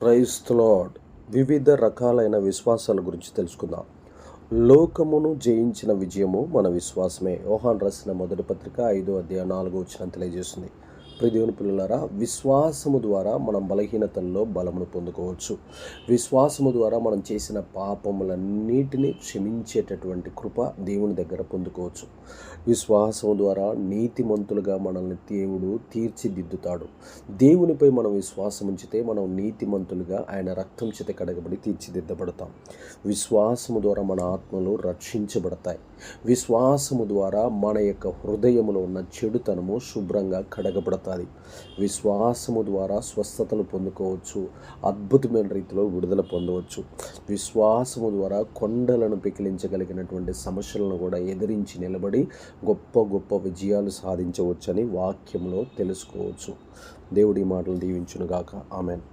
Praise the lord. వివిధ రకాలైన విశ్వాసాల గురించి తెలుసుకుందాం. లోకమును జయించిన విజయము మన విశ్వాసమే. యోహాను రాసిన మొదటి పత్రిక 5వ అధ్యాయం 4వ వచనం తెలియజేస్తుంది. ప్రియ దేవుని పిల్లలారా, విశ్వాసము ద్వారా మనం బలహీనతల్లో బలమును పొందుకోవచ్చు. విశ్వాసము ద్వారా మనం చేసిన పాపములన్నిటినీ క్షమించేటటువంటి కృప దేవుని దగ్గర పొందుకోవచ్చు. విశ్వాసము ద్వారా నీతిమంతులుగా మనల్ని దేవుడు తీర్చిదిద్దుతాడు. దేవునిపై మనం విశ్వాసం ఉంచితే మనం నీతిమంతులుగా ఆయన రక్తం చేత కడగబడి తీర్చిదిద్దబడతాం. విశ్వాసము ద్వారా మన ఆత్మలు రక్షించబడతాయి. విశ్వాసము ద్వారా మన యొక్క హృదయములో ఉన్న చెడుతనము శుభ్రంగా కడగబడతాయి. విశ్వాసము ద్వారా స్వస్థతలు పొందుకోవచ్చు. అద్భుతమైన రీతిలో విడుదల పొందవచ్చు. విశ్వాసము ద్వారా కొండలను పెకిలించగలిగినటువంటి సమస్యలను కూడా ఎదిరించి నిలబడి గొప్ప గొప్ప విజయాలు సాధించవచ్చని వాక్యంలో తెలుసుకోవచ్చు. దేవుడి మాటలు దీవించునుగాక. ఆమెన్.